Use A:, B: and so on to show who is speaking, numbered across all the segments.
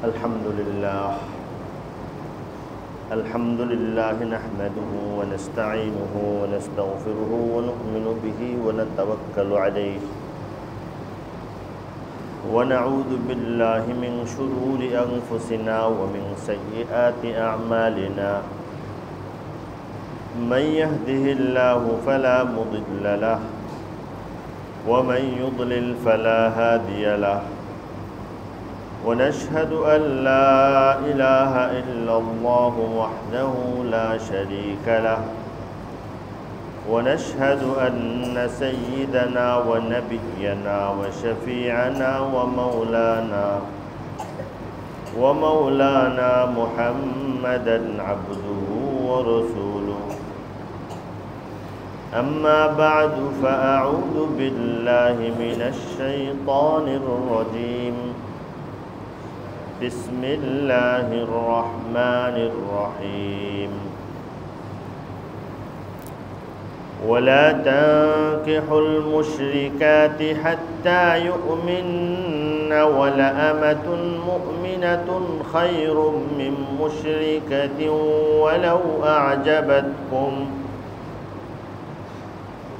A: الحمد لله نحمده ونستعينه ونستغفره ونؤمن به ونتوكل عليه ونعوذ بالله من شرور أنفسنا ومن سيئات أعمالنا من يهده الله فلا مضل له ومن يضلل فلا هادي له ونشهد أن لا إله إلا الله وحده لا شريك له ونشهد أن سيدنا ونبينا وشفيعنا ومولانا محمدا عبده ورسوله أما بعد فأعوذ بالله من الشيطان الرجيم بسم الله الرحمن الرحيم ولا تنكحوا المشركات حتى يؤمن ولأمة مؤمنة خير من مشركة ولو أعجبتكم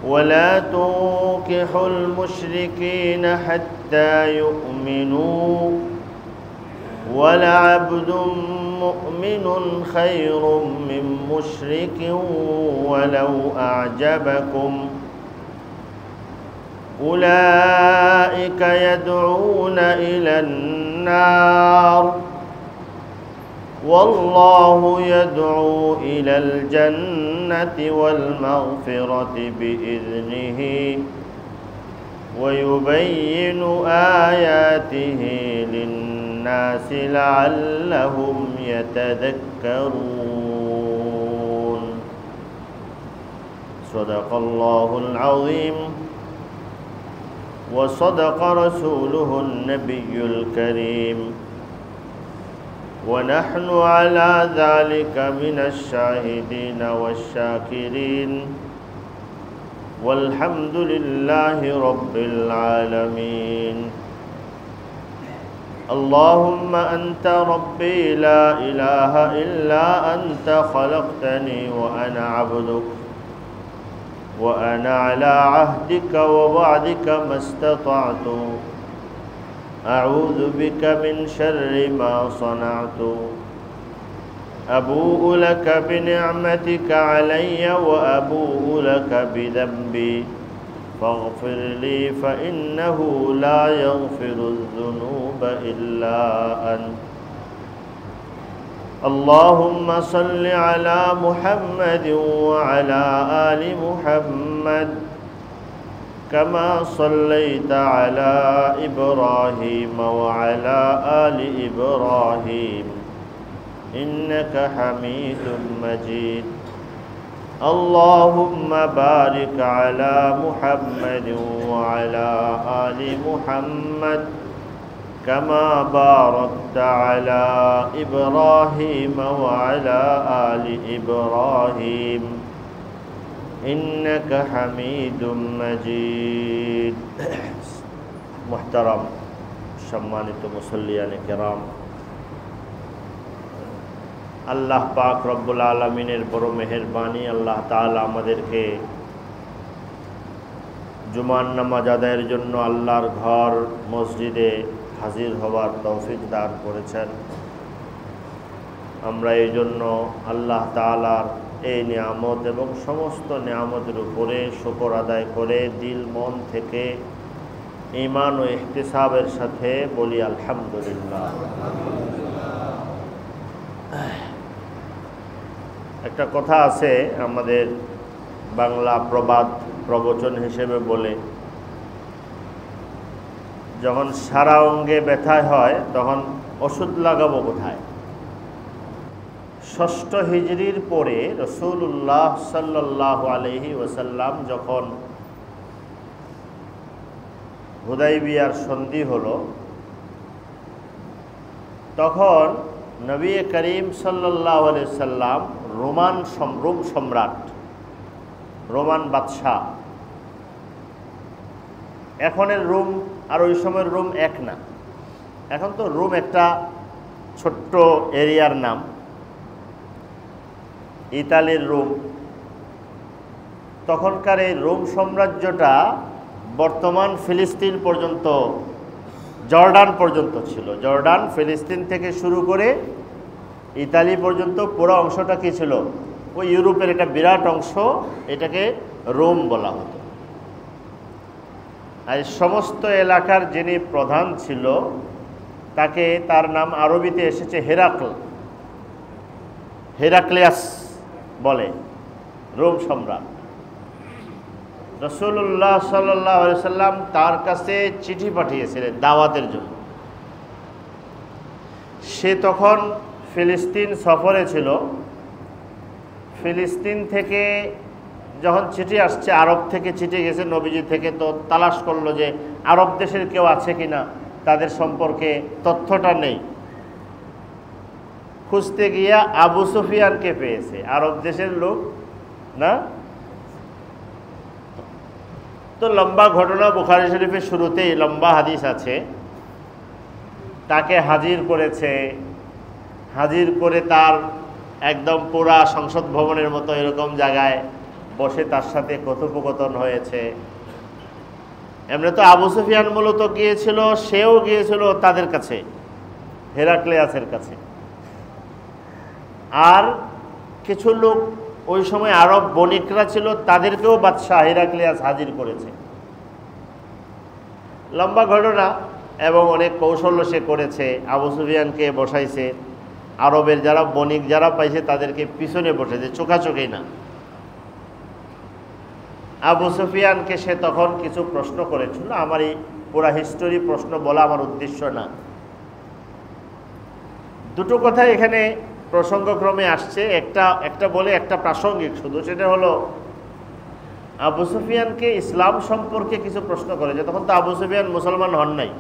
A: ولا تنكحوا المشركين حتى يؤمنوا ولعبد مؤمن خير من مشرك ولو أعجبكم أولئك يدعون إلى النار والله يدعو إلى الجنة والمغفرة بإذنه ويبين آياته للناس لعلهم يتذكرون صدق الله العظيم وصدق رسوله النبي الكريم ونحن على ذلك من الشاهدين والشاكرين والحمد لله رب العالمين اللهم أنت ربي لا إله إلا أنت خلقتني وأنا عبدك وأنا على عهدك ووعدك ما استطعت أعوذ بك من شر ما صنعت أبوء لك بنعمتك علي وأبوء لك بذنبي فاغفر لي فإنه لا يغفر الذنوب إلا أنت اللهم صل على محمد وعلى آل محمد كما صليت على إبراهيم وعلى آل إبراهيم إنك حميد مجيد اللهم بارك على محمد وعلى آل محمد كما باركت على إبراهيم وعلى آل إبراهيم إنك حميد مجيد محترم সম্মানিত মুসল্লিয়ান কিরাম আল্লাহ পাক রব্বুল আলামিনের বড় মেহেরবানি আল্লাহ তাআলা আমাদেরকে জুমার নামাজ আদায়ের জন্য আল্লাহর ঘর মসজিদে হাজির হওয়ার তৌফিক দান করেছেন। আমরা এই জন্য আল্লাহ তাআলার এই নিয়ামত এবং সমস্ত নিয়ামতের উপরে শুকর আদায় করে দিল মন থেকে ঈমান ও ইহতিসাবের সাথে বলি আলহামদুলিল্লাহ। একটা কথা আছে আমাদের বাংলা প্রবচন হিসেবে বলে, যখন সারা অঙ্গে ব্যথা হয় তখন ওষুধ লাগাবো কোথায়? ষষ্ঠ হিজরির পরে রাসূলুল্লাহ সাল্লাল্লাহু আলাইহি ওয়াসাল্লাম যখন হুদাইবিয়ার সন্ধি হলো, তখন নবী করিম সাল্লাল্লাহু আলাইহি সাল্লাম রোম সম্রাট, রোমান বাদশাহ, এখনের রোম আর ওই সময়ের রোম এক না। এখন তো রোম একটা ছোট্ট এরিয়ার নাম, ইতালির রোম। তখনকার এই রোম সাম্রাজ্যটা বর্তমান ফিলিস্তিন পর্যন্ত, জর্ডান পর্যন্ত ছিল। জর্ডান, ফিলিস্তিন থেকে শুরু করে ইতালি পর্যন্ত পুরো অংশটা কি ছিল? ওই ইউরোপের একটা বিরাট অংশ, এটাকে রোম বলা হতো। আর সমস্ত এলাকার যিনি প্রধান ছিল তাকে, তার নাম আরবিতে এসেছে হেরাক্লিয়াস বলে, রোম সম্রাট। রাসূলুল্লাহ সাল্লাল্লাহু আলাইহি সাল্লাম তার কাছে চিঠি পাঠিয়েছিলেন দাওয়াতের জন্য। সে তখন ফিলিস্তিন সফরে ছিল। ফিলিস্তিন থেকে যখন চিঠি আসছে, আরব থেকে চিঠি গেছে নবীজি থেকে, তো তালাশ করলো যে আরব দেশের কেউ আছে কিনা, তাদের সম্পর্কে তথ্যটা নেই। খুঁজতে গিয়া আবু সুফিয়ানকে পেয়েছে, আরব দেশের লোক না। তো লম্বা ঘটনা, বুখারী শরীফের শুরুতেই লম্বা হাদিস আছে। তাকে হাজির করেছে, হাজির করে তার একদম পুরা সংসদ ভবনের মতো এরকম জায়গায় বসে তার সাথে কথোপকথন হয়েছে। এমনি তো আবু সুফিয়ান মূলত গিয়েছিল, সেও গিয়েছিল তাদের কাছে, হেরাক্লিয়াসের কাছে। আর কিছু লোক ওই সময় আরব বণিকরা ছিল, তাদেরকেও বাদশাহ হেরাক্লিয়াস হাজির করেছে। লম্বা ঘটনা এবং অনেক কৌশল্য সে করেছে। আবু সুফিয়ানকে বসাইছে, আরবের যারা বণিক যারা পাইছে তাদেরকে পিছনে বসেছে, চোখাচোখি না। আবু সুফিয়ানকে সে তখন কিছু প্রশ্ন করেছিল। আমার এই পুরা হিস্টোরি প্রশ্ন বলা আমার উদ্দেশ্য না। দুটো কথা এখানে প্রসঙ্গক্রমে আসছে, একটা বলে একটা প্রাসঙ্গিক শুধু। সেটা হলো আবু সুফিয়ানকে ইসলাম সম্পর্কে কিছু প্রশ্ন করেছে। তখন তো আবু সুফিয়ান মুসলমান হন নাই।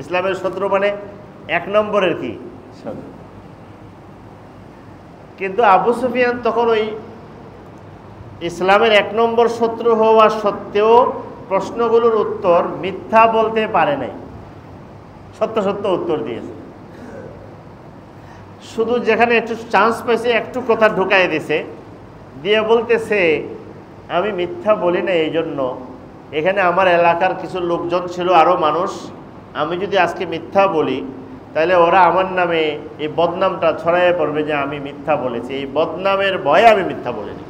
A: ইসলামের শত্রু মানে এক নম্বরের কি শত্রু। কিন্তু আবু সুফিয়ান তখন ওই ইসলামের এক নম্বর শত্রু হওয়া সত্ত্বেও প্রশ্নগুলোর উত্তর মিথ্যা বলতে পারে নাই, সত্য সত্য উত্তর দিয়েছে। শুধু যেখানে একটু চান্স পাইছে একটু কথা ঢুকাই দিছে, দিয়ে বলতেছে আমি মিথ্যা বলি না। এই জন্য এখানে আমার এলাকার কিছু লোকজন ছিল, আরও মানুষ। আমি যদি আজকে মিথ্যা বলি তাহলে ওরা আমার নামে এই বদনামটা ছড়াইয়ে পড়বে যে আমি মিথ্যা বলেছি। এই বদনামের ভয়ে আমি মিথ্যা বলিনি।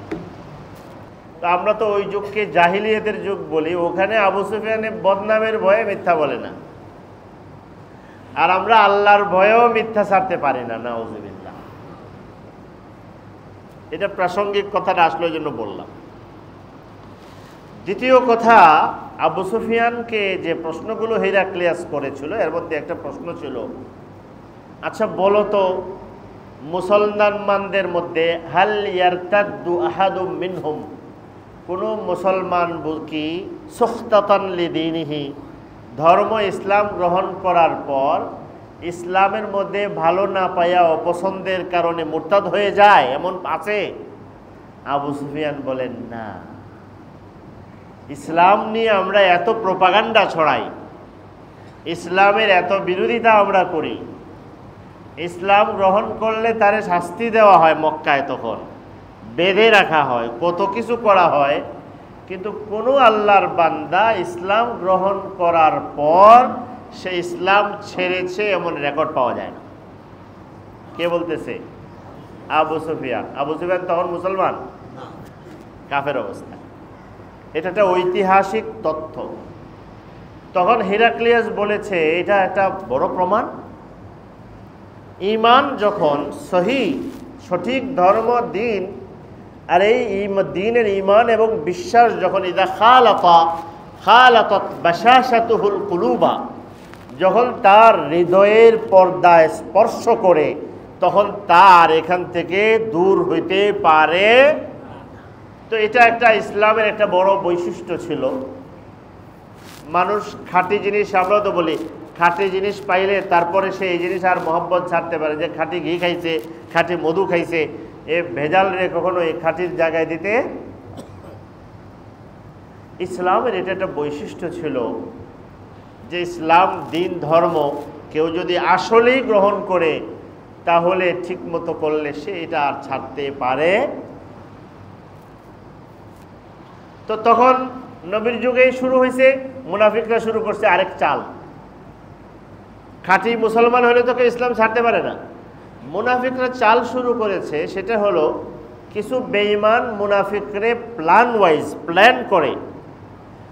A: তো আমরা তো ওই যুগকে জাহিলিয়াতের যুগ বলি, ওখানে আবু সুফিয়ানে বদনামের ভয়ে মিথ্যা বলে না। আর আমরা আল্লাহর ভয়েও মিথ্যা ছাড়তে পারি না, নাউযুবিল্লাহ। এটা প্রাসঙ্গিক কথাটা আসলে ওই জন্য বললাম। দ্বিতীয় কথা, আবু সুফিয়ানকে যে প্রশ্নগুলো হেরাক্লিয়াস করেছিল এর মধ্যে একটা প্রশ্ন ছিল, আচ্ছা বলো তো মুসলমানদের মধ্যে হাল ইয়ারতাদ্দু আহাদুম মিনহুম, কোনো মুসলমান কি সুখতাতান লিদীনিহি, ধর্ম ইসলাম গ্রহণ করার পর ইসলামের মধ্যে ভালো না পাইয়া অপছন্দের কারণে মুরতাদ হয়ে যায়, এমন আছে? আবু সুফিয়ান বলেন না। ইসলাম নিয়ে আমরা এত প্রোপাগান্ডা ছড়াই, ইসলামের এত বিরোধিতা আমরা করি, ইসলাম গ্রহণ করলে তারে শাস্তি দেওয়া হয় মক্কায়, তখন বেঁধে রাখা হয়, কত কিছু করা হয়, কিন্তু কোনো আল্লাহর বান্দা ইসলাম গ্রহণ করার পর সে ইসলাম ছেড়েছে এমন রেকর্ড পাওয়া যায় না। কে বলতেছে? আবু সুফিয়ান। আবু সুফিয়ান তখন মুসলমান, কাফের অবস্থা। এটা একটা ঐতিহাসিক তথ্য। তখন হেরাক্লিয়াস বলেছে এটা একটা বড় প্রমাণ। ঈমান যখন সঠিক ধর্ম দিন, আর এই দ্বীনের ঈমান এবং বিশ্বাস যখন ইদা খালাতাত বাশাশাতুহুল কুলুবা, যখন তার হৃদয়ের পর্দায় স্পর্শ করে, তখন তার এখান থেকে দূর হইতে পারে। তো এটা একটা ইসলামের একটা বড় বৈশিষ্ট্য ছিল। মানুষ খাঁটি জিনিস, আমরা তো বলি খাঁটি জিনিস পাইলে তারপরে সে এই জিনিস আর মহব্বত ছাড়তে পারে, যে খাঁটি ঘি খাইছে, খাঁটি মধু খাইছে, এ ভেজাল রে কখনো এই খাঁটির জায়গায় দিতে। ইসলামের এটা একটা বৈশিষ্ট্য ছিল যে ইসলাম দিন ধর্ম কেউ যদি আসলেই গ্রহণ করে তাহলে ঠিক মতো করলে সে এটা আর ছাড়তে পারে। তো তখন নবীর যুগেই শুরু হয়েছে, মুনাফিকরা শুরু করছে আরেক চাল। খাঁটি মুসলমান হলে তো কেউ ইসলাম ছাড়তে পারে না। মুনাফিকরা চাল শুরু করেছে, সেটা হলো কিছু বেঈমান মুনাফিকরে প্ল্যান করে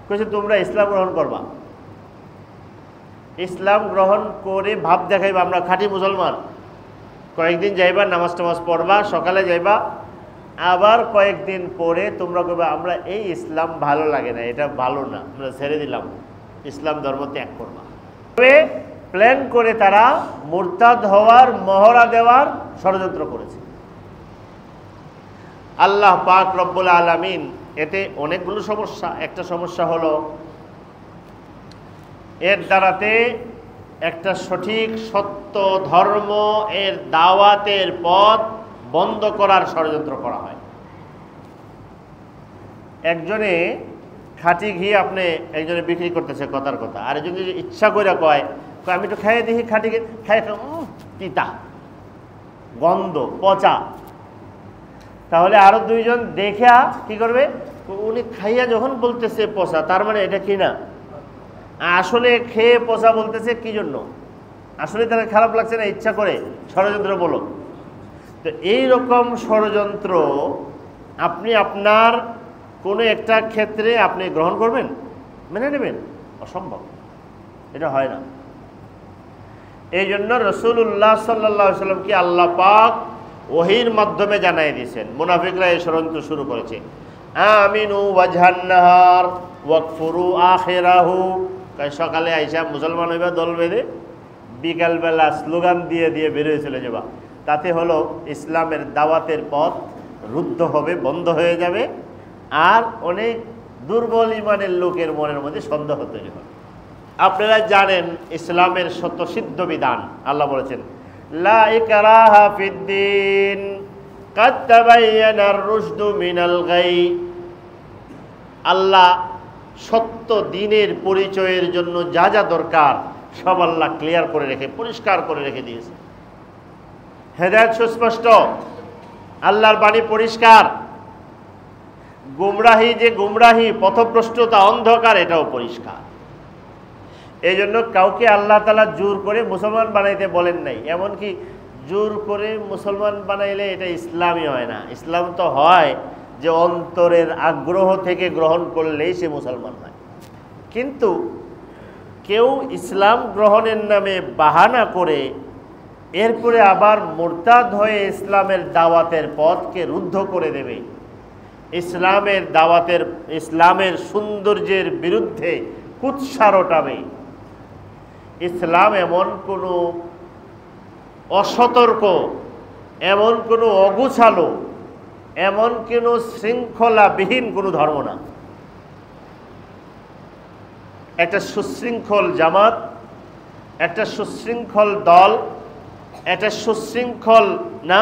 A: কইছে তোমরা ইসলাম গ্রহণ করবা, ইসলাম গ্রহণ করে ভাব দেখাইবা আমরা খাঁটি মুসলমান। কয়েকদিন যাইবা, নামাজ টামাজ পড়বা, সকালে যাইবা, আবার কয়েকদিন পরে তোমরা কইবা আমরা এই ইসলাম ভালো লাগে না, এটা ভালো না, আমরা ছেড়ে দিলাম, ইসলাম ধর্ম ত্যাগ করবা। তবে প্ল্যান করে তারা মুরতাদ হওয়ার, মহড়া দেওয়ার ষড়যন্ত্র করেছে। আল্লাহ পাক রব্বুল আলামিন এতে অনেকগুলো সমস্যা। একটা সমস্যা হলো এর দ্বারাতে একটা সঠিক সত্য ধর্ম এর দাওয়াতের পথ বন্ধ করার ষড়যন্ত্র করা হয়। একজনে খাঁটি ঘি আপনি একজনে বিক্রি করতেছে কথার কথা, আর একজন যদি ইচ্ছা করে কয় আমি একটু খাইয়ে দেখি খাঁটি ঘি, খাই তিতা, গন্ধ, পচা, তাহলে আরো দুইজন দেখা কি করবে, উনি খাইয়া যখন বলতেছে পচা, তার মানে এটা কি না, আসলে খেয়ে পচা বলতেছে কি জন্য, আসলে তারা খারাপ লাগছে না, ইচ্ছা করে ষড়যন্ত্র বলো। তো এইরকম ষড়যন্ত্র আপনি আপনার কোনো একটা ক্ষেত্রে আপনি গ্রহণ করবেন, মেনে নেবেন, অসম্ভব, এটা হয় না। এই জন্য রাসূলুল্লাহ সাল্লাল্লাহু আলাইহি ওয়াসাল্লামকে আল্লাহ পাক ওহীর মাধ্যমে জানাই দিয়েছেন মুনাফিকরা এই ষড়যন্ত্র শুরু করেছে। আমিনু ওয়াজহান নাহার ওয়াকফুরু আখিরাহু, সকালে আইসা মুসলমান হইবা দল বেঁধে, বিকালবেলা স্লোগান দিয়ে দিয়ে বেরোয় চলে যাবা। তাতে হলো ইসলামের দাওয়াতের পথ রুদ্ধ হবে, বন্ধ হয়ে যাবে, আর অনেক দুর্বল ইমানের লোকের মনের মধ্যে সন্দেহ তৈরি হবে। আপনারা জানেন ইসলামের স্বতঃসিদ্ধ বিধান, আল্লাহ বলেছেন লা ইকরাহা ফিদ্দিন কাদ তাবায়্যানার রুশদু মিনাল গাই। আল্লাহ সত্য দিনের পরিচয়ের জন্য যা যা দরকার সব আল্লাহ ক্লিয়ার করে রেখে, পরিষ্কার করে রেখে দিয়েছে। হেদায়েত সুস্পষ্ট, আল্লাহর বাণী পরিষ্কার, গুমরাহি যে গুমরাহি, পথভ্রষ্টতা, অন্ধকার, এটাও পরিষ্কার। এই জন্য কাউকে আল্লাহ তাআলা জোর করে মুসলমান বানাইতে বলেন নাই। এমনকি জোর করে মুসলমান বানাইলে এটা ইসলামই হয় না। ইসলাম তো হয় যে অন্তরের আগ্রহ থেকে গ্রহণ করলেই সে মুসলমান হয়। কিন্তু কেউ ইসলাম গ্রহণের নামে বাহানা করে এরপরে আবার মুরতাদ হয়ে ইসলামের দাওয়াতের পথকে রুদ্ধ করে দেবে, ইসলামের দাওয়াতের, ইসলামের সৌন্দর্যের বিরুদ্ধে কুৎসা রটাবে। ইসলাম এমন কোনো অসতর্ক, এমন কোনো অগুছালো, এমন কোনো শৃঙ্খলাবিহীন কোনো ধর্ম না। একটা সুশৃঙ্খল জামাত, একটা সুশৃঙ্খল দল, একটা সুশৃঙ্খল না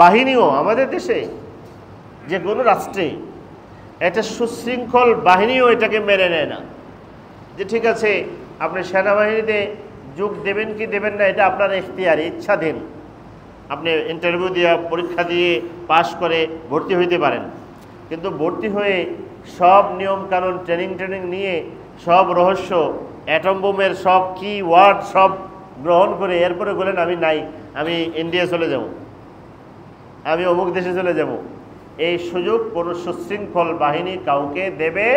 A: বাহিনীও আমাদের দেশে, যে কোনো রাষ্ট্রে একটা সুশৃঙ্খল বাহিনীও এটাকে মেনে নেয় না। যে ঠিক আছে আপনি সেনাবাহিনীতে যোগ দেবেন কি দেবেন না, এটা আপনার ইখতিয়ার, ইচ্ছাধীন। আপনি ইন্টারভিউ দিয়ে, পরীক্ষা দিয়ে পাশ করে ভর্তি হইতে পারেন, কিন্তু ভর্তি হয়ে সব নিয়ম কানুন, ট্রেনিং নিয়ে সব রহস্য, অ্যাটম বোমের সব কি ওয়ার্ড সব গ্রহণ করে এরপরে বলেন আমি নাই, আমি ইন্ডিয়া চলে যাব, আমি অমুক দেশে চলে যাব, এই সুযোগ কোনো সুশৃঙ্খল বাহিনী কাউকে দেবে।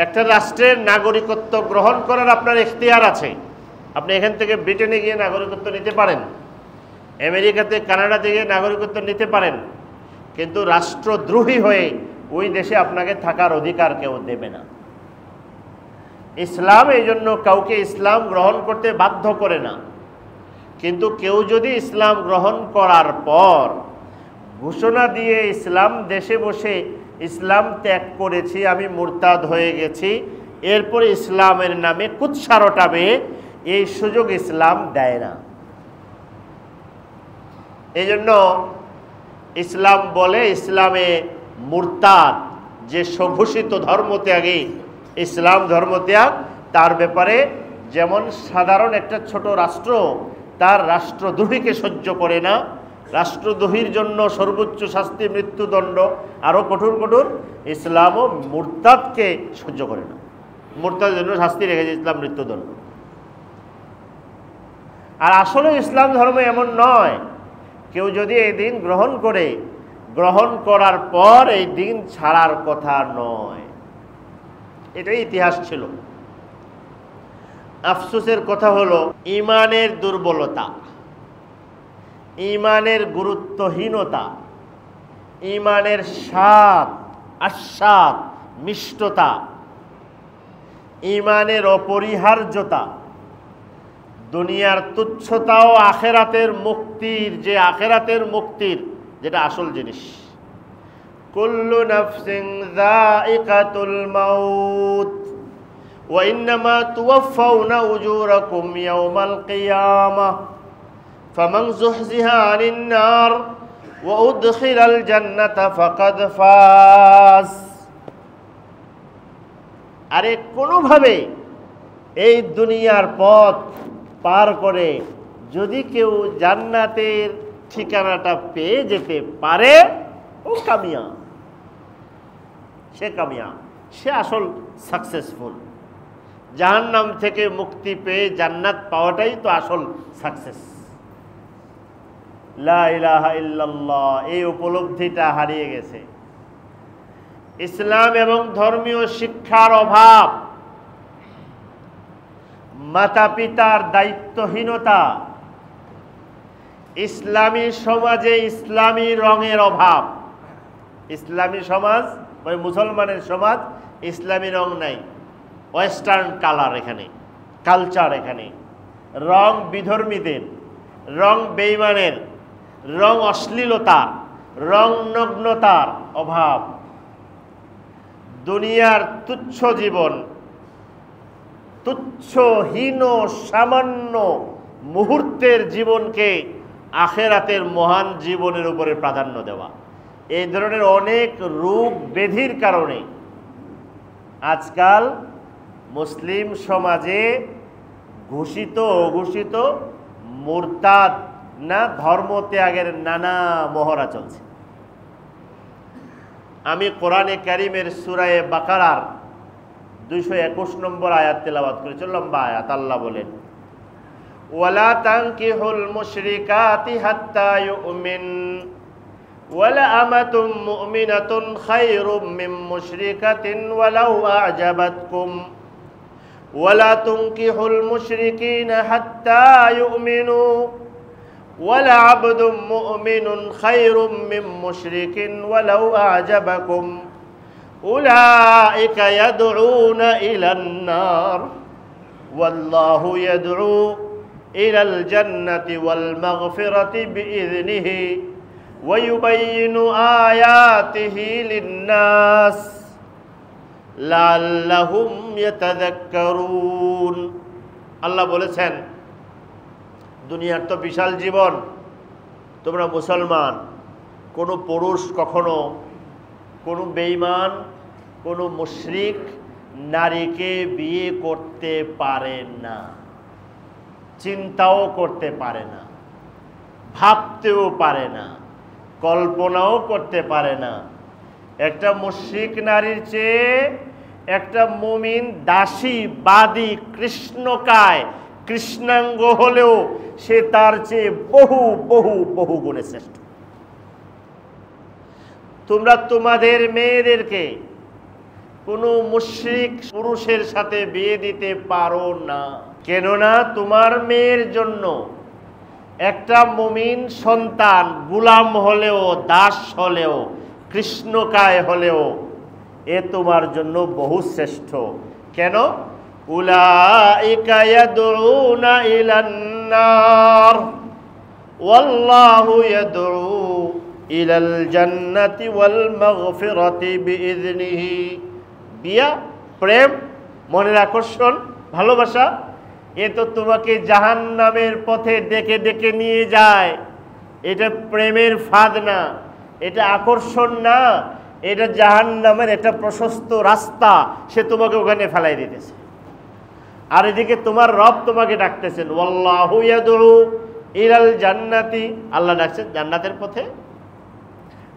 A: একটা রাষ্ট্রের নাগরিকত্ব গ্রহণ করার আপনার ইখতিয়ার আছে। আপনি এখান থেকে ব্রিটেনে গিয়ে নাগরিকত্ব নিতে পারেন, আমেরিকাতে, কানাডাতে গিয়ে নাগরিকত্ব নিতে পারেন, কিন্তু রাষ্ট্রদ্রোহী হয়ে ওই দেশে আপনাকে থাকার অধিকার কেউ দেবে না। ইসলাম এই জন্য কাউকে ইসলাম গ্রহণ করতে বাধ্য করে না, কিন্তু কেউ যদি ইসলাম গ্রহণ করার পর ঘোষণা দিয়ে ইসলাম দেশে বসে ইসলাম ত্যাগ করেছি, আমি মুরতাদ হয়ে গেছি, এরপরে ইসলামের নামে কুৎসা রটাবে, এই সুযোগ ইসলাম দেয় না। এই জন্য ইসলাম বলে ইসলামে মুরতাদ যে স্বঘোষিত ধর্মত্যাগী, ইসলাম ধর্মত্যাগ, তার ব্যাপারে যেমন সাধারণ একটা ছোট রাষ্ট্র তার রাষ্ট্রদ্রোহীকে সহ্য করে না। রাষ্ট্রদ্রোহীর জন্য সর্বোচ্চ শাস্তি মৃত্যুদণ্ড, আরও কঠোর কঠোর। ইসলামও মুরতাদকে সহ্য করে না, মুরতাদের জন্য শাস্তি রেখেছে ইসলাম মৃত্যুদণ্ড। আর আসলে ইসলাম ধর্ম এমন নয়, কেউ যদি এই দিন গ্রহণ করে, গ্রহণ করার পর এই দিন ছাড়ার কথা নয়। এটাই ইতিহাস ছিল। আফসোসের কথা হলো ঈমানের দুর্বলতা, ঈমানের গুরুত্বহীনতা, ঈমানের স্বাদ আস্বাদ মিষ্টতা, ঈমানের অপরিহার্যতা, দুনিয়ার তুচ্ছতা ও আখেরাতের মুক্তির, যে আখেরাতের মুক্তির যেটা আসল জিনিস। কুল্লু নাফসিন যায়িকাতুল মাউত ওয়া ইন্নামা তুওয়াফাউনা উজুরাকুম ইয়াওমাল কিয়ামাহ ফামান যুহজিহা আনিন নার ওয়া উদখিলাল জান্নাতা ফাকাদ ফাজ। আরে কোনোভাবে এই দুনিয়ার পথ পার করে যদি কেউ জান্নাতের ঠিকানাটা পেয়ে যেতে পারে, ও কামিয়াব, সে কামিয়াব, সে আসল সাকসেসফুল। জাহান্নাম থেকে মুক্তি পেয়ে জান্নাত পাওয়াটাই তো আসল সাকসেস। লা ইলাহা ইল্লাল্লাহ, এই উপলব্ধিটা হারিয়ে গেছে। ইসলাম এবং ধর্মীয় শিক্ষার অভাব, মাতা পিতার দায়িত্বহীনতা, ইসলামী সমাজে ইসলামী রঙের অভাব। ইসলামী সমাজ মানে মুসলমানের সমাজ, ইসলামী রং নাই, ওয়েস্টার্ন কালার এখানে, কালচার এখানে, রং বিধর্মীদের, রং বেঈমানের, রং অশ্লীলতার, রং নগ্নতার অভাব। দুনিয়ার তুচ্ছ জীবন, তুচ্ছ হীন সামান্য মুহূর্তের জীবনকে আখেরাতের মহান জীবনের উপরে প্রাধান্য দেওয়া, এই ধরনের অনেক রোগ ব্যাধির কারণে আজকাল মুসলিম সমাজে ঘোষিত অঘোষিত মুরতাদ না ধর্মত্যাগের নানা মহড়া চলছে। আমি কোরআনে কারিমের সূরা বাকারার 221 নম্বর আয়াত তেলাওয়াত করেছি, লম্বা আয়াত। আল্লাহ বলেন, ওয়ালা তানকিহুল মুশরিকাতি হাত্তা ইউমিন ওয়ালা আমাতুম মুমিনাতুন খায়রুম মিন মুশরিকাতিন ওয়ালাউ আ'জাবাতকুম ওয়ালা তুনকিহুল মুশরিকিনা হাত্তা ইউমিনু ওয়ালা আবদুম মুমিনুন খায়রুম মিন মুশরিকিন ওয়ালাউ আ'জাবাকুম উলাইকা ইয়াদউনা ইলান নার ওয়াল্লাহু ইয়াদউ ইলাল জান্নাতি ওয়াল মাগফিরাতি বিইذনিহি ওয়া ইউবাইয়িনু আয়াতিহি লিন-নাস লাআল্লাহুম ইয়াতাযাক্কারুন। আল্লাহ বলেছেন, দুনিয়ার তো বিশাল জীবন, তোমরা মুসলমান, কোনো পুরুষ কখনো কোনো বেঈমান, কোনো মুশরিক নারীকে বিয়ে করতে পারে না, চিন্তাও করতে পারে না, ভাবতেও পারে না, কল্পনাও করতে পারে না। একটা মুশরিক নারীর চেয়ে একটা মুমিন দাসী বাদী কৃষ্ণকায় কৃষ্ণাঙ্গ হলেও সে তার চেয়ে বহু বহু বহু গুণে শ্রেষ্ঠ। তোমরা তোমাদের মেয়েদেরকে কোনো মুশরিক পুরুষের সাথে বিয়ে দিতে পারো না, কেননা তোমার মেয়ের জন্য একটা মুমিন সন্তান গোলাম হলেও, দাস হলেও, কৃষ্ণকায় হলেও এ তোমার জন্য বহু শ্রেষ্ঠ। কেন? উলাইকা ইয়াদউনা ইলান নার ওয়াল্লাহু ইয়াদউ ইলাল জান্নাতি ওয়াল মাগফিরাতি বিইذনিহি। বিয়া, প্রেম, মনের আকর্ষণ, ভালোবাসা, এ তো তোমাকে জাহান্নামের পথে ডেকে ডেকে নিয়ে যায়। এটা প্রেমের ফাঁদ না, এটা আকর্ষণ না, এটা জাহান্নামের একটা প্রশস্ত রাস্তা, সে তোমাকে ওখানে ফেলাই দিতেছে। আর এদিকে তোমার রব তোমাকে ডাকতেছেন, ওয়াল্লাহু ইয়াদউ ইলাল জান্নাতি, আল্লাহ ডাকছেন জান্নাতের পথে,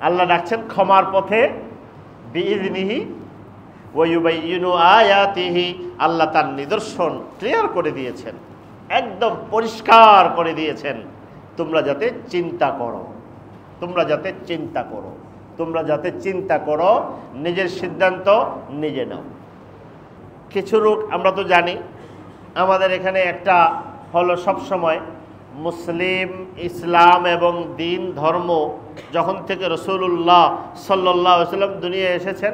A: আল্লাহ ডাকছেন ক্ষমার পথে, বিইযনিহি ওয়া ইউবাইয়িনু আয়াতিহি, আল্লাহ তার নিদর্শন ক্লিয়ার করে দিয়েছেন, একদম পরিষ্কার করে দিয়েছেন, তোমরা যাতে চিন্তা করো, তোমরা যাতে চিন্তা করো, তোমরা যাতে চিন্তা করো, নিজের সিদ্ধান্ত নিজে নাও। কিছু লোক আমরা তো জানি, আমাদের এখানে একটা হলো সবসময় মুসলিম, ইসলাম এবং দিন ধর্ম যখন থেকে রাসূলুল্লাহ সাল্লাল্লাহু আলাইহি ওয়াসাল্লাম দুনিয়ায় এসেছেন,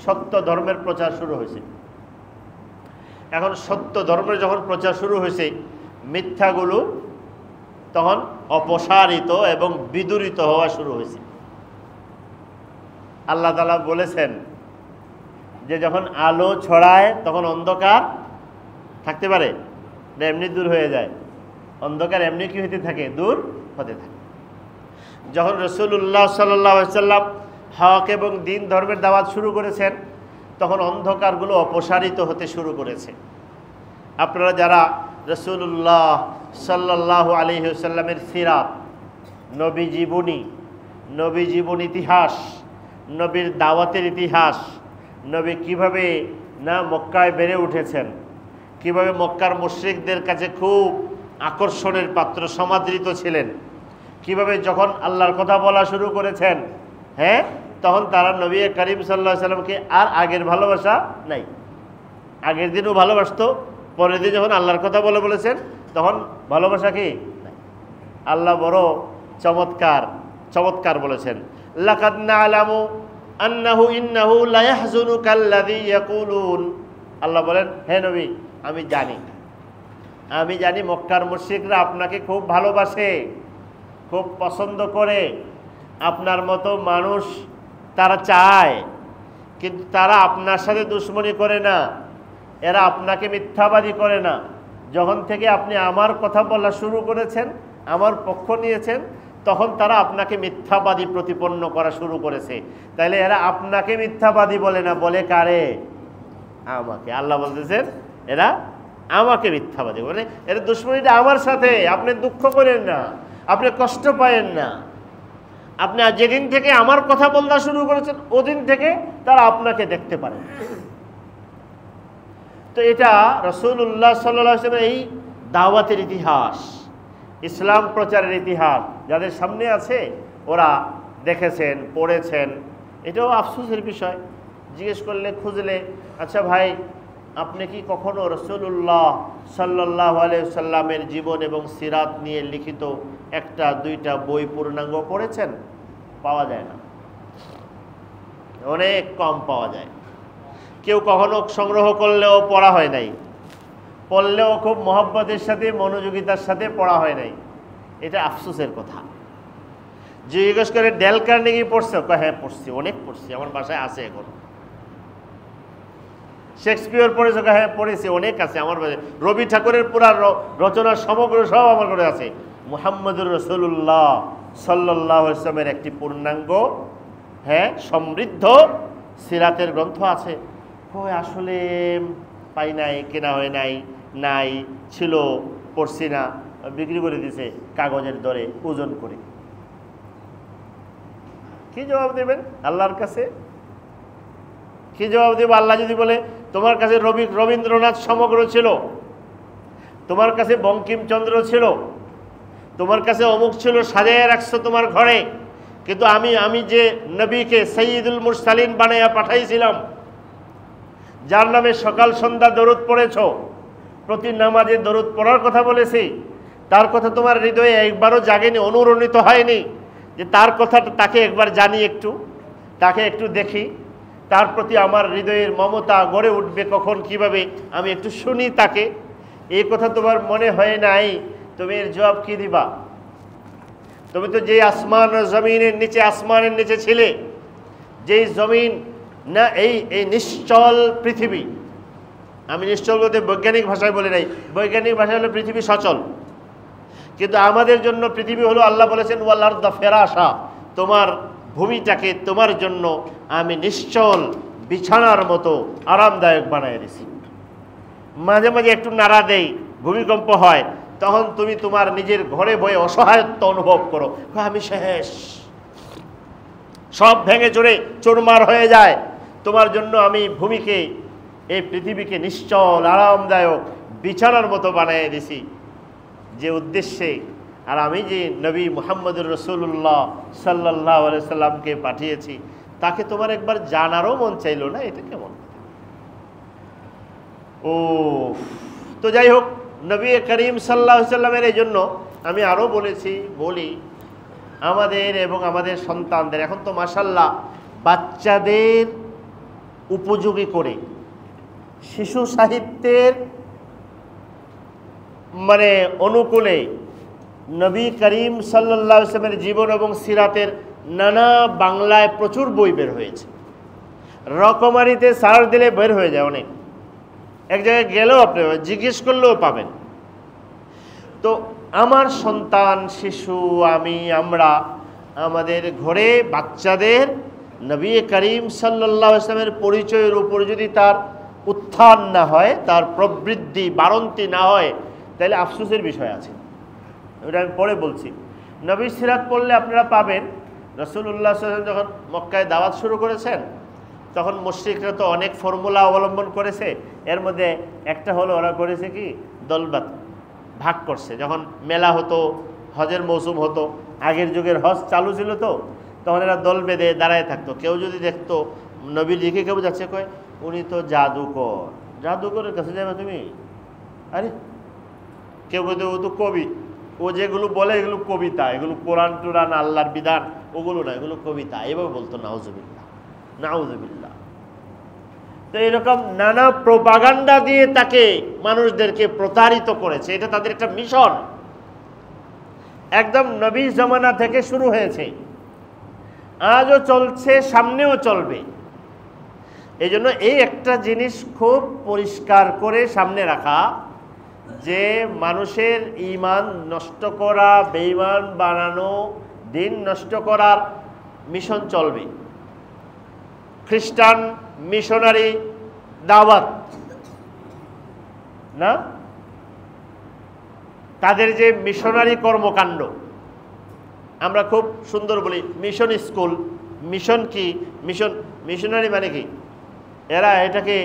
A: সত্য ধর্মের প্রচার শুরু হয়েছে। এখন সত্য ধর্মের যখন প্রচার শুরু হয়েছে, মিথ্যাগুলো তখন অপসারিত এবং বিদূরিত হওয়া শুরু হয়েছে। আল্লাহ তাআলা বলেছেন যে যখন আলো ছড়ায় তখন অন্ধকার থাকতে পারে না, এমনি দূর হয়ে যায়। অন্ধকার এমনি কি হতে থাকে? দূর হতে থাকে। যখন রাসূলুল্লাহ সাল্লাল্লাহু আলাইহি ওয়াসাল্লাম হক এবং দিন ধর্মের দাওয়াত শুরু করেছেন, তখন অন্ধকারগুলো অপসারিত হতে শুরু করেছে। আপনারা যারা রাসূলুল্লাহ সাল্লাল্লাহু আলাইহি ওয়াসাল্লামের সিরাত, নবী জীবনী, নবী জীবন ইতিহাস, নবীর দাওয়াতের ইতিহাস, নবী কিভাবে না মক্কায় বেড়ে উঠেছেন, কিভাবে মক্কার মুশরিকদের কাছে খুব আকর্ষণের পাত্র সমাদৃত ছিলেন, কিভাবে যখন আল্লাহর কথা বলা শুরু করেছেন, হ্যাঁ, তখন তারা নবী করিম সাল্লাল্লাহু আলাইহি সাল্লামকে আর আগের ভালোবাসা নাই। আগের দিনও ভালোবাসতো, পরের দিন যখন আল্লাহর কথা বলেছেন তখন ভালোবাসা কি নাই। আল্লাহ বড় চমৎকার চমৎকার বলেছেন, লাকাদ না'লামু আন্নাহু ইন্নাহু লা ইয়াহযুনুকাল্লাযী ইয়াকুলুন। আল্লাহ বলেন, হে নবী, আমি জানি মক্কার মুশরিকরা আপনাকে খুব ভালোবাসে, খুব পছন্দ করে, আপনার মতো মানুষ তারা চায়, কিন্তু তারা আপনার সাথে দুশমনি করে না, এরা আপনাকে মিথ্যাবাদী করে না। যখন থেকে আপনি আমার কথা বলা শুরু করেছেন, আমার পক্ষ নিয়েছেন, তখন তারা আপনাকে মিথ্যাবাদী প্রতিপন্ন করা শুরু করেছে। তাইলে এরা আপনাকে মিথ্যাবাদী বলে না, বলে কারে? আমাকে। আল্লাহ বলতেছেন এরা আমাকে মিথ্যাবাদী বলে, এর দুশমনিটা আমার সাথে। আপনি দুঃখ করেন না, আপনি কষ্ট পায়েন না। আপনি যেদিন থেকে আমার কথা বলতে শুরু করেছেন, ওদিন থেকে তারা আপনাকে দেখতে পারে। তো এটা রাসূলুল্লাহ সাল্লাল্লাহু আলাইহি ওয়াসাল্লাম এই দাওয়াতের ইতিহাস, ইসলাম প্রচারের ইতিহাস যাদের সামনে আছে, ওরা দেখেছেন, পড়েছেন। এটাও আফসোসের বিষয়। জিজ্ঞেস করলে, খুঁজলে, আচ্ছা ভাই, আপনি কি কখনো রাসূলুল্লাহ সাল্লাল্লাহু আলাইহি ওয়াসাল্লামের জীবন এবং সিরাত নিয়ে লিখিত একটা দুইটা বই পূর্ণাঙ্গ পড়েছেন? পাওয়া যায় না, অনেক কম পাওয়া যায়। কেউ কখনো সংগ্রহ করলেও পড়া হয় নাই, পড়লেও খুব মহব্বতের সাথে, মনোযোগিতার সাথে পড়া হয় নাই। এটা আফসোসের কথা। জিজ্ঞেস করে, ডেল কার্নেগি পড়ছে? হ্যাঁ পড়ছি, অনেক পড়ছি, আমার বাসায় আছে এখন। শেক্সপিয়র পড়েছে? হ্যাঁ পড়েছি, অনেক আছে আমার বাসায়। রবি ঠাকুরের পুরা রচনা সমগ্র সব আমার ঘরে আছে। মুহাম্মদুর রাসূলুল্লাহ সাল্লাল্লাহু আলাইহি ওয়াসাল্লামের একটি পূর্ণাঙ্গ, হ্যাঁ, সমৃদ্ধ সিরাতের গ্রন্থ আছে। আসলে পাই নাই, কেনা হয় নাই, ছিল, পড়ছি না, বিক্রি করে দিছে কাগজের দরে ওজন করে। কি জবাব দেবেন আল্লাহর কাছে? কি জবাব দেব? আল্লাহ যদি বলে, তোমার কাছে রবীন্দ্রনাথ সমগ্র ছিল, তোমার কাছে বঙ্কিমচন্দ্র ছিল, তোমার কাছে অমুক ছিল, সাজায় রাখছো তোমার ঘরে, কিন্তু আমি যে নবীকে সাইয়্যিদুল মুরসালিন বানাইয়া পাঠাইছিলাম, যার নামে সকাল সন্ধ্যা দরুদ পড়েছ, প্রতি নামাজে দরুদ পড়ার কথা বলেছি, তার কথা তোমার হৃদয়ে একবারও জাগেনি, অনুরণিত হয়নি যে তার কথাটা, তাকে একবার জানি, তাকে একটু দেখি, তার প্রতি আমার হৃদয়ের মমতা গড়ে উঠবে কখন, কিভাবে আমি একটু শুনি তাকে, এই কথা তোমার মনে হয় নাই। তুমি এর জবাব কি দিবা? তুমি তো যে আসমান ও জমিনের নিচে, আসমানের নিচে ছিলে, যেই জমিন না, এই নিশ্চল পৃথিবী, আমি নিশ্চল বলতে বৈজ্ঞানিক ভাষায় বলি নাই, বৈজ্ঞানিক ভাষায় হলো পৃথিবী সচল, কিন্তু আমাদের জন্য পৃথিবী হলো, আল্লাহ বলেছেন ওয়াল আরদা ফিরাশা, তোমার ভূমিটাকে তোমার জন্য আমি নিশ্চল বিছানার মতো আরামদায়ক বানায় দিয়েছি। মাঝে মাঝে একটু নাড়া দেই, ভূমিকম্প হয়, তখন তুমি তোমার নিজের ঘরে বয়ে অসহায়ত্ব অনুভব করো, আমি শেষ, সব ভেঙে চড়ে চুরমার হয়ে যায়। তোমার জন্য আমি ভূমিকে, এই পৃথিবীকে নিশ্চল আরামদায়ক বিছানার মতো বানিয়ে দিছি, যে উদ্দেশ্যে। আর আমি যে নবী মুহাম্মদুর রাসূলুল্লাহ সাল্লাল্লাহু আলাইহি সাল্লামকে পাঠিয়েছি, তাকে তোমার একবার জানারও মন চাইলো না? এটা কেমন? ও তো যাই হোক, নবী করিম সাল্লাল্লাহু আলাইহি সাল্লামের এই জন্য আমি আরও বলি আমাদের এবং আমাদের সন্তানদের, এখন তো মাশাআল্লাহ বাচ্চাদের উপযোগী করে শিশু সাহিত্যের অনুকূলে নবী করিম সাল্লাল্লাহু আলাইহি ওয়াসাল্লামের জীবন এবং সিরাতের নানা বাংলায় প্রচুর বই বের হয়েছে। রকমারিতে সার্চ দিলে বের হয়ে যায় অনেক, এক জায়গায় গেলেও আপনি জিজ্ঞেস করলেও পাবেন। তো আমার সন্তান, শিশু, আমরা আমাদের ঘরে বাচ্চাদের নবী করিম সাল্লাল্লাহু আলাইহি ওয়াসাল্লামের পরিচয়ের উপর যদি তার উত্থান না হয়, তার প্রবৃদ্ধি বাড়ন্তি না হয়, তাহলে আফসোসের বিষয় আছে। ওটা আমি পরে বলছি। নবী সিরাত পড়লে আপনারা পাবেন, রাসূলুল্লাহ সাল্লাল্লাহু আলাইহি ওয়াসাল্লাম যখন মক্কায় দাওয়াত শুরু করেছেন, তখন মুশরিকরা তো অনেক ফর্মুলা অবলম্বন করেছে। এর মধ্যে একটা হলো, ওরা করেছে কি, দলবাত ভাগ করছে। যখন মেলা হতো, হজের মৌসুম হতো, আগের যুগের হজ চালু ছিল, তো তখন এরা দল বেঁধে দাঁড়ায় থাকতো। কেউ যদি দেখতো নবী লিখে কেউ যাচ্ছে, কয় উনি তো জাদুকর, জাদুকরের কাছে যাবে তুমি? আরে কেউ বলতে ও তো কবি, ও যেগুলো বলে এগুলো কবিতা, এগুলো কোরআন টুরান আল্লাহর বিধান ওগুলো না, এগুলো কবিতা, এভাবে বলতো। নাউজুবিল্লাহ, নাউজুবিল্লাহ। তো এরকম নানা প্রোপাগান্ডা দিয়ে তাকে মানুষদেরকে প্রতারিত করেছে। এটা তাদের একটা মিশন, একদম নবী জামানা থেকে শুরু হয়েছে, আজও চলছে, সামনেও চলবে। এই জন্য এই একটা জিনিস খুব পরিষ্কার করে সামনে রাখা, যে মানুষের ঈমান নষ্ট করা, বেঈমান বানানো, দিন নষ্ট করার মিশন চলবে। খ্রিস্টান মিশনারি দাওয়াত না, তাদের যে মিশনারি কর্মকাণ্ড, আমরা খুব সুন্দর বলি মিশন স্কুল। মিশন কি? মিশনারি মানে কি? এরা এটাকে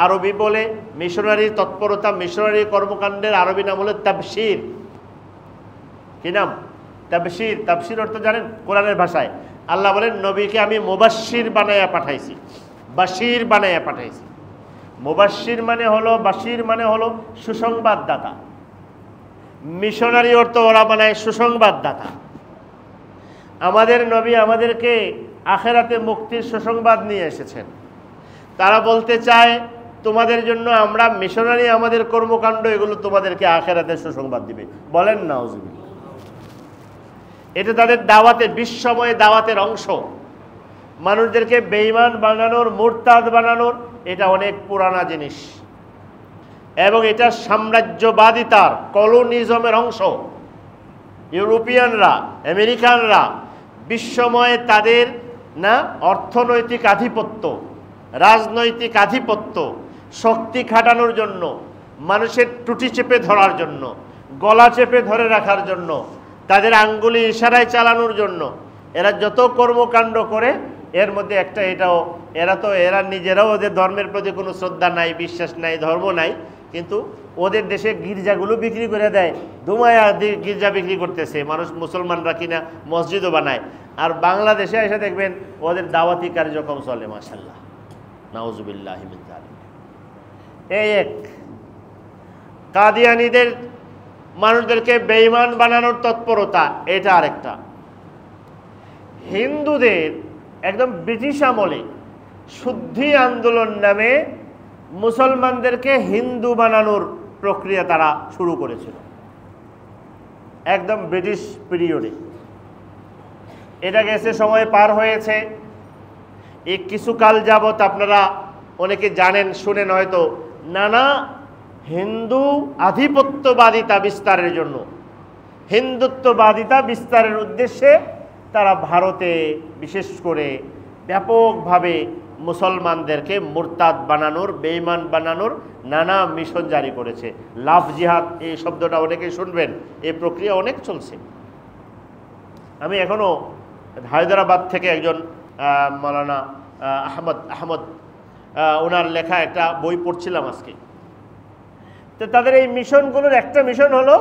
A: আরবি বলে মিশনারি তৎপরতা, মিশনারি কর্মকাণ্ডের আরবি নাম হলো তাবশির। কি নাম? তাবশির। তাবশির অর্থ জানেন? কোরআনের ভাষায় আল্লাহ বলেন, নবীকে আমি মুবাশশির বানায়া পাঠাইছি, বাশির বানায়া পাঠাইছি। মুবাশশির মানে হলো, বাশির মানে হলো সুসংবাদদাতা। মিশনারি অর্থ ওরা বানায় সুসংবাদদাতা। আমাদের নবী আমাদেরকে আখেরাতে মুক্তির সুসংবাদ নিয়ে এসেছেন। তারা বলতে চায় তোমাদের জন্য আমরা মিশনারি, আমাদের কর্মকাণ্ড এগুলো তোমাদেরকে আখেরাতে সুসংবাদ দিবে। বলেন নাউজুবিল্লাহ। এটা তাদের দাওয়াতের, বিশ্বময় দাওয়াতের অংশ। মানুষদেরকে বেঈমান বানানোর, মুরতাদ বানানোর, এটা অনেক পুরানা জিনিস, এবং এটা সাম্রাজ্যবাদিতার, কলোনিজমের অংশ। ইউরোপিয়ানরা, আমেরিকানরা বিশ্বময় তাদের না অর্থনৈতিক আধিপত্য, রাজনৈতিক আধিপত্য, শক্তি খাটানোর জন্য, মানুষের টুটি চেপে ধরার জন্য, গলা চেপে ধরে রাখার জন্য, তাদের আঙ্গুলি ইশারায় চালানোর জন্য এরা যত কর্মকাণ্ড করে, এর মধ্যে একটা এটাও, এরা নিজেরাও ওদের ধর্মের প্রতি কোনো শ্রদ্ধা নাই, বিশ্বাস নাই, ধর্ম নাই, কিন্তু ওদের দেশে গির্জাগুলো বিক্রি করে দেয়, ধুমায়া গির্জা বিক্রি করতেছে, মানুষ মুসলমানরা কিনা মসজিদও বানায়। আর বাংলাদেশে এসে দেখবেন ওদের দাওয়াতি কার্যক্রম চলে, মাশাআল্লাহ, নাউজুবিল্লাহি মিন যালিক। এই এক। কাদিয়ানীদের মানুষদেরকে বেঈমান বানানোর তৎপরতা, এটা আরেকটা। হিন্দুদের একদম ব্রিটিশ আমলে শুদ্ধি আন্দোলন নামে মুসলমানদেরকে হিন্দু বানানোর প্রক্রিয়া তারা শুরু করেছিল, একদম ব্রিটিশ পিরিয়ডে। এটা গেছে, সময় পার হয়েছে। এই কিছুকাল যাবৎ আপনারা অনেকে জানেন, শুনেন হয়তো, নানা হিন্দু আধিপত্যবাদিতা বিস্তারের জন্য, হিন্দুত্ববাদিতা বিস্তারের উদ্দেশ্যে তারা ভারতে বিশেষ করে ব্যাপকভাবে মুসলমানদেরকে মুরতাদ বানানোর, বেঈমান বানানোর নানা মিশন জারি করেছে। লাভ জিহাদ এই শব্দটা অনেকেই শুনবেন, এই প্রক্রিয়া অনেক চলছে। আমি এখনও হায়দ্রাবাদ থেকে একজন মাওলানা আহমদ ওনার লেখা একটা বই পড়ছিলাম আজকে। তো তাদের এই মিশনগুলোর একটা মিশন হলো,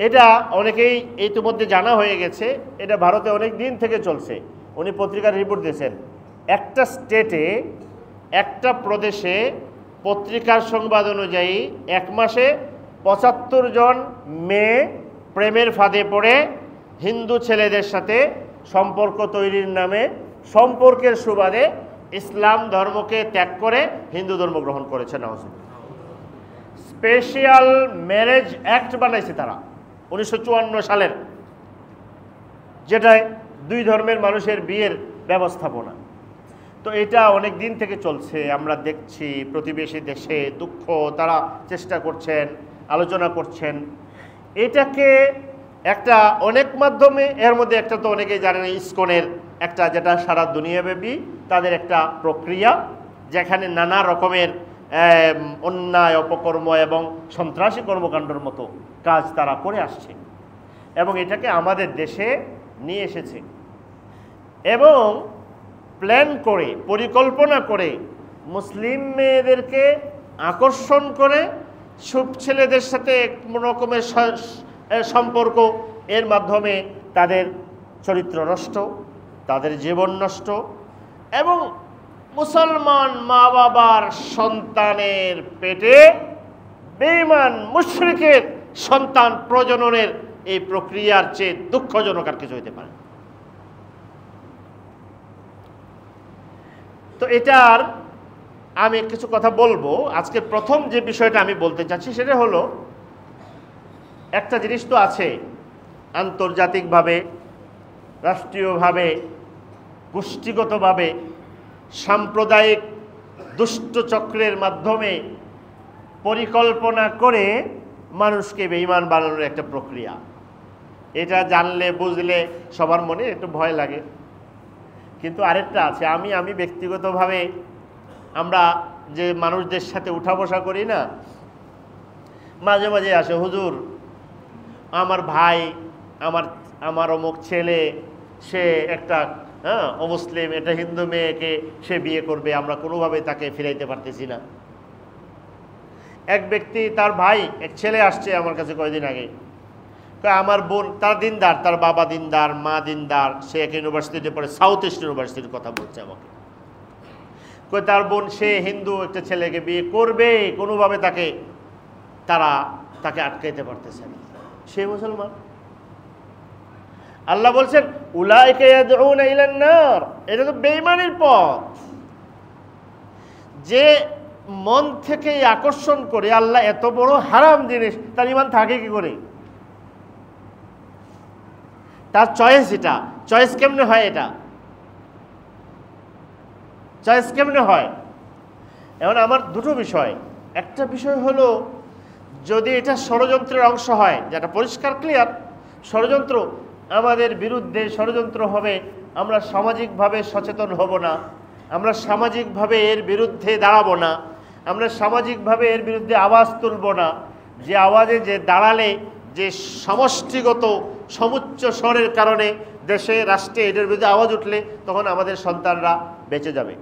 A: এটা অনেকেই ইতিমধ্যে জানা হয়ে গেছে, এটা ভারতে অনেক দিন থেকে চলছে। উনি পত্রিকার রিপোর্ট দিয়েছেন, একটা স্টেটে, একটা প্রদেশে পত্রিকার সংবাদ অনুযায়ী 1 মাসে 75 জন মেয়ে প্রেমের ফাঁদে পড়ে হিন্দু ছেলেদের সাথে সম্পর্ক তৈরির নামে সম্পর্কের সুবাদে ইসলাম ধর্মকে ত্যাগ করে হিন্দু ধর্ম গ্রহণ করেছে। নাউজুবিল্লাহ। স্পেশাল ম্যারেজ অ্যাক্ট বানাইছে তারা 1954 সালের, যেটায় 2 ধর্মের মানুষের বিয়ের ব্যবস্থাপনা। তো এটা অনেক দিন থেকে চলছে, আমরা দেখছি প্রতিবেশী দেশে দুঃখ, তারা চেষ্টা করছেন, আলোচনা করছেন। এটাকে একটা অনেক মাধ্যমে, এর মধ্যে একটা তো অনেকেই জানেন ইসকনের একটা, যেটা সারা দুনিয়াব্যাপী তাদের একটা প্রক্রিয়া, যেখানে নানা রকমের অন্যায়, অপকর্ম এবং সন্ত্রাসী কর্মকাণ্ডের মতো কাজ তারা করে আসছে, এবং এটাকে আমাদের দেশে নিয়ে এসেছে এবং প্ল্যান করে, পরিকল্পনা করে মুসলিম মেয়েদেরকে আকর্ষণ করে সব ছেলেদের সাথে কোনো রকমের সম্পর্ক, এর মাধ্যমে তাদের চরিত্র নষ্ট, তাদের জীবন নষ্ট, এবং মুসলমান মা বাবার সন্তানের পেটে বেঈমান মুশরিকের সন্তান প্রজননের এই প্রক্রিয়ার চেয়ে দুঃখজনক আর কিছু হইতে পারে। তো এটার আমি কিছু কথা বলবো। আজকে প্রথম যে বিষয়টা আমি বলতে চাচ্ছি সেটা হলো, একটা জিনিস তো আছে আন্তর্জাতিকভাবে, রাষ্ট্রীয়ভাবে, গোষ্ঠীগতভাবে সাম্প্রদায়িক দুষ্ট চক্রের মাধ্যমে পরিকল্পনা করে মানুষকে বেঈমান বানানোর একটা প্রক্রিয়া। এটা জানলে বুঝলে সবার মনে একটু ভয় লাগে। কিন্তু আরেকটা আছে, আমি ব্যক্তিগতভাবে, আমরা যে মানুষদের সাথে উঠা বসা করি না, মাঝে মাঝে আসে, হুজুর আমার ভাই, আমার অমুক ছেলে, সে একটা অমুসলিম, এটা হিন্দু মেয়েকে সে বিয়ে করবে, আমরা কোনোভাবে তাকে ফিরাইতে পারতেছি না। এক ব্যক্তি, তার ভাই, এক ছেলে আসছে আমার কাছে কয়েকদিন আগে, আমার বোন, তার দিনদার, তার বাবা দিনদার, মা দিনদার, সে এক ইউনিভার্সিটিতে পড়ে, সাউথ ইস্ট ইউনিভার্সিটির কথা বলছে আমাকে। তার বোন, সে হিন্দু একটা ছেলেকে বিয়ে করবে, কোনোভাবে তাকে আটকাইতে পারতেছে না, সে মুসলমান। আল্লাহ বলছেন উলাইকা ইয়াদউনা ইলান নার, এটা তো বেঈমানের পথ। যে মন থেকে আকর্ষণ করে আল্লাহ এত বড় হারাম জিনিস, তার ঈমান থাকে কি করে? তার চয়েস, এটা চয়েস কেমনে হয়? এটা চয়েস কেমনে হয়? এখন আমার দুটো বিষয়, একটা বিষয় হলো যদি এটা ষড়যন্ত্রের অংশ হয়, যেটা পরিষ্কার ক্লিয়ার ষড়যন্ত্র, আমাদের বিরুদ্ধে ষড়যন্ত্র হবে, আমরা সামাজিকভাবে সচেতন হব না, আমরা সামাজিকভাবে এর বিরুদ্ধে দাঁড়াবো না, আমরা সামাজিকভাবে এর বিরুদ্ধে আওয়াজ তুলব না, যে আওয়াজে যে দাঁড়ালে, যে সমষ্টিগত সমুচ্চ স্বরের কারণে দেশে রাষ্ট্রে এটার বিরুদ্ধে আওয়াজ উঠলে তখন আমাদের সন্তানরা বেঁচে যাবে।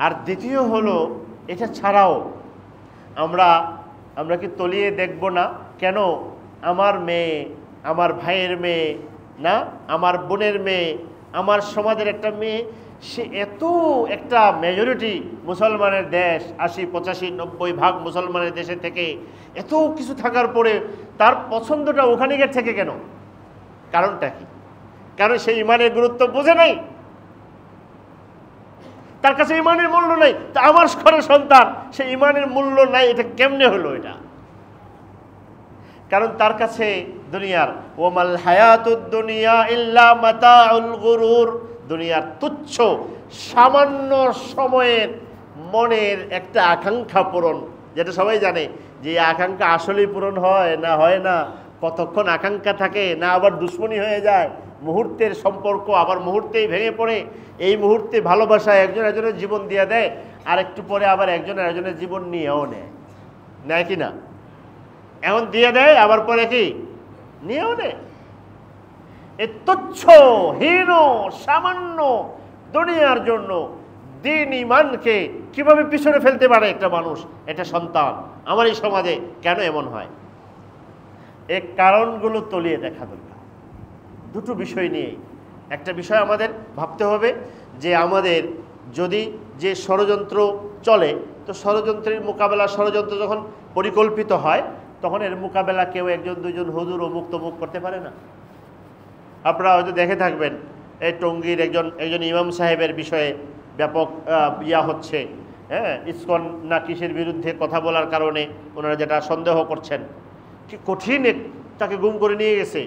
A: আর দ্বিতীয় হলো, এটা ছাড়াও আমরা কি তলিয়ে দেখব না, কেন আমার মেয়ে, আমার ভাইয়ের মেয়ে, না আমার বোনের মেয়ে, আমার সমাজের একটা মেয়ে, সে এত একটা মেজরিটি মুসলমানের দেশ, 80-85-90 মুসলমানের দেশে থেকে এত কিছু থাকার পরে তার পছন্দটা ওখানে গিয়ে থেকে কেন? কারণটা কি? কারণ সে ইমানের গুরুত্ব বোঝে নাই, তার কাছে ইমানের মূল্য নাই। তা আমার ঘরের সন্তান, সে ইমানের মূল্য নাই, এটা কেমনে হলো? এটা কারণ তার কাছে দুনিয়ার ওয়ামাল হায়াতুদ দুনিয়া ইল্লা মাতাউল গুরুর, দুনিয়ার তুচ্ছ সামান্য সময়ের মনের একটা আকাঙ্ক্ষা পূরণ, যেটা সবাই জানে যে আকাঙ্ক্ষা আসলেই পূরণ হয় না, কতক্ষণ আকাঙ্ক্ষা থাকে না, আবার দুশ্মনী হয়ে যায়, মুহূর্তের সম্পর্ক আবার মুহূর্তেই ভেঙে পড়ে। এই মুহূর্তে ভালোবাসায় একজন একজনের জীবন দিয়ে দেয়, আর একটু পরে আবার একজন একজনের জীবন নিয়েও নেয় কি না? এখন দিয়ে দেয়, আবার পরে কি নিয়েও নেয়। এ তুচ্ছ হীন সামান্য দুনিয়ার জন্য দিন ইমানকে কিভাবে পিছনে ফেলতে পারে একটা মানুষ, একটা সন্তান? আমার এই সমাজে কেন এমন হয়? এই কারণগুলো তলিয়ে দেখা দরকার। দুটো বিষয় নিয়ে একটা বিষয় আমাদের ভাবতে হবে যে আমাদের যদি যে ষড়যন্ত্র চলে, তো ষড়যন্ত্রের মোকাবেলা, ষড়যন্ত্র যখন পরিকল্পিত হয় তখন এর মোকাবেলা কেউ একজন দুজন হুজুর অমুক তমুক করতে পারে না। আপনারা হয়তো দেখে থাকবেন এই টঙ্গীর একজন ইমাম সাহেবের বিষয়ে ব্যাপক হচ্ছে, হ্যাঁ, ইসকন না কিসের বিরুদ্ধে কথা বলার কারণে ওনারা যেটা সন্দেহ করছেন, কি কঠিন তাকে গুম করে নিয়ে গেছে,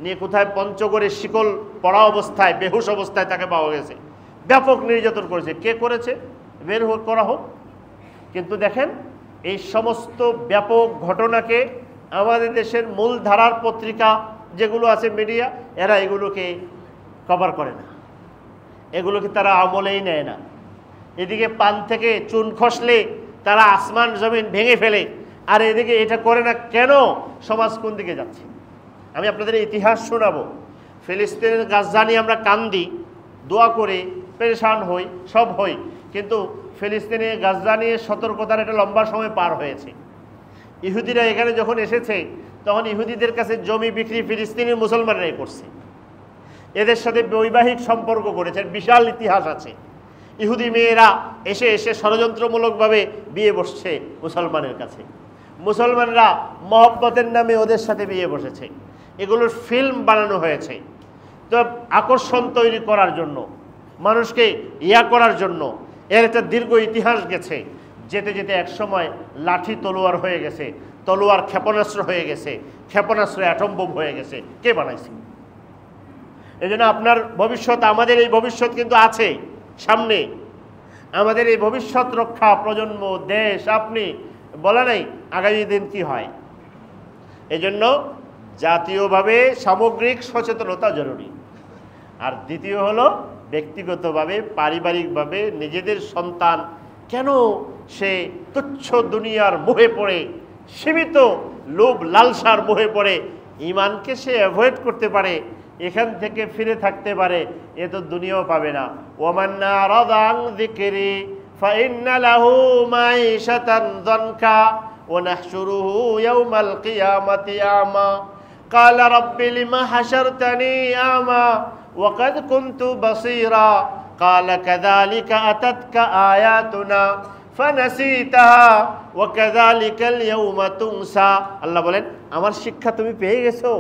A: নিয়ে কোথায় পঞ্চগড়ে শিকল পড়া অবস্থায় বেহুশ অবস্থায় তাকে পাওয়া গেছে, ব্যাপক নির্যাতন করেছে। কে করেছে? বের করা হোক। কিন্তু দেখেন এই সমস্ত ব্যাপক ঘটনাকে আমাদের দেশের মূল ধারার পত্রিকা যেগুলো আছে, মিডিয়া, এরা এগুলোকে কভার করে না, এগুলোকে তারা আমলেই নেয় না। এদিকে পান থেকে চুন খসলে তারা আসমান জমিন ভেঙে ফেলে, আর এদিকে এটা করে না কেন? সমাজ কোন দিকে যাচ্ছে? আমি আপনাদের ইতিহাস শোনাবো। ফিলিস্তিনের গাজা নিয়ে আমরা কান্দি, দোয়া করে পেরেশান হই, সব হই, কিন্তু ফিলিস্তিনের গাজা নিয়ে সতর্কতার একটা লম্বা সময় পার হয়েছে। ইহুদিরা এখানে যখন এসেছে তখন ইহুদিদের কাছে জমি বিক্রি ফিলিস্তিনের মুসলমানরাই করছে, এদের সাথে বৈবাহিক সম্পর্ক করেছে, বিশাল ইতিহাস আছে। ইহুদি মেয়েরা এসে এসে ষড়যন্ত্রমূলকভাবে বিয়ে বসছে মুসলমানের কাছে, মুসলমানরা মহব্বতের নামে ওদের সাথে বিয়ে বসেছে। এগুলোর ফিল্ম বানানো হয়েছে তো আকর্ষণ তৈরি করার জন্য, মানুষকে করার জন্য। এর একটা দীর্ঘ ইতিহাস গেছে, যেতে যেতে এক সময় লাঠি তলোয়ার হয়ে গেছে, তলোয়ার ক্ষেপণাস্ত্র হয়ে গেছে, ক্ষেপণাস্ত্র অ্যাটম বোম হয়ে গেছে। কে বানাইছে? এই জন্য আপনার ভবিষ্যৎ, আমাদের এই ভবিষ্যৎ কিন্তু আছে সামনে। আমাদের এই ভবিষ্যৎ রক্ষা প্রজন্ম, দেশ, আপনি বলা নেই আগামী দিন কি হয়। এই জন্য জাতীয়ভাবে সামগ্রিক সচেতনতা জরুরি। আর দ্বিতীয় হলো ব্যক্তিগতভাবে, পারিবারিকভাবে নিজেদের সন্তান কেন সে তুচ্ছ দুনিয়ার মোহে পড়ে, সীমিত লোভ লালসার মোহে পড়ে ইমানকে সে অ্যাভয়েড করতে পারে, এখান থেকে ফিরে থাকতে পারে, এ তো দুনিয়াও পাবে না। ওয়ামান আরাদা আন যিকরি ফাইন্না লাহু মাঈশাতান যানকা ওয়া নাহশুরুহু ইয়াওমাল কিয়ামাতি আমা ক্বালা রাব্বি লিমা হাশারতানি আমা ওয়া ক্বাদ কুনতু বাসীরা ক্বালা কাযালিকা আতাতকা আয়াতুনা ফানাসিতাহা ওয়া কাযালিকাল ইয়াওমা তুনসা। আল্লাহ বলেন, আমার শিক্ষা তুমি পেয়ে গেছো,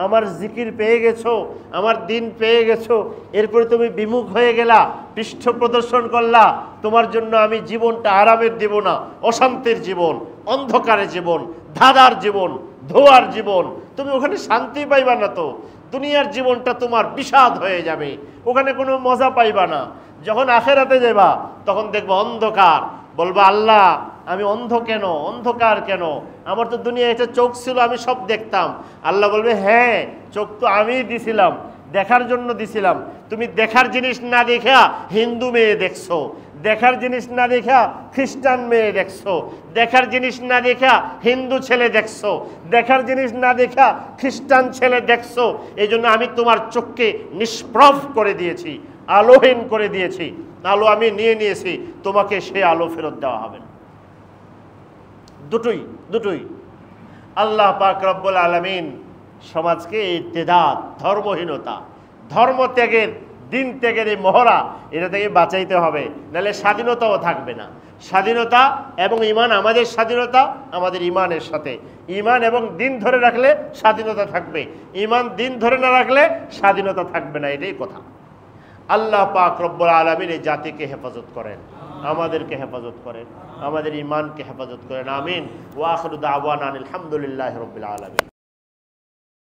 A: আমার জিকির পেয়ে গেছো, আমার দিন পেয়ে গেছো, এরপরে তুমি বিমুখ হয়ে গেলা, পৃষ্ঠ প্রদর্শন করলা। তোমার জন্য আমি জীবনটা আরামের দেব না, অশান্তির জীবন, অন্ধকারের জীবন, ধাঁধার জীবন, ধোয়ার জীবন। তুমি ওখানে শান্তি পাইবা না, তো দুনিয়ার জীবনটা তোমার বিষাদ হয়ে যাবে, ওখানে কোনো মজা পাইবা না। যখন আখেরাতে যাবা তখন দেখবা অন্ধকার, বলবা আল্লাহ আমি অন্ধ কেন, অন্ধকার কেন? আমার তো দুনিয়া একটা চোখ ছিল, আমি সব দেখতাম। আল্লাহ বলবে, হ্যাঁ চোখ তো আমিই দিছিলাম, দেখার জন্য দিছিলাম। তুমি দেখার জিনিস না দেখা হিন্দু মেয়ে দেখছো, দেখার জিনিস না দেখা খ্রিস্টান মেয়ে দেখছো, দেখার জিনিস না দেখা হিন্দু ছেলে দেখছো, দেখার জিনিস না দেখা খ্রিস্টান ছেলে দেখছো। এই জন্য আমি তোমার চোখকে নিষ্প্রভ করে দিয়েছি, আলোহীন করে দিয়েছি। আলো আমি নিয়ে নিয়েছি, তোমাকে সে আলো ফেরত দেওয়া হবে না। দুটোই আল্লাহ পাক রব্বুল আলামিন সমাজকে ইর্তিদাদ, ধর্মহীনতা, ধর্ম ত্যাগের, দিন ত্যাগের এই মহড়া, এটা থেকে বাঁচাইতে হবে, নাহলে স্বাধীনতাও থাকবে না। স্বাধীনতা এবং ঈমান, আমাদের স্বাধীনতা আমাদের ঈমানের সাথে, ঈমান এবং দিন ধরে রাখলে স্বাধীনতা থাকবে, ঈমান দিন ধরে না রাখলে স্বাধীনতা থাকবে না, এটাই কথা। আল্লাহ পাক রব্বুল আলামিন এই জাতিকে হেফাজত করেন, আমাদেরকে হেফাজত করেন, আমাদের ঈমানকে হেফাজত করেন। আমিন। ওয়া আখিরু দাওয়ানা আলহামদুলিল্লাহি রাব্বিল আলামিন।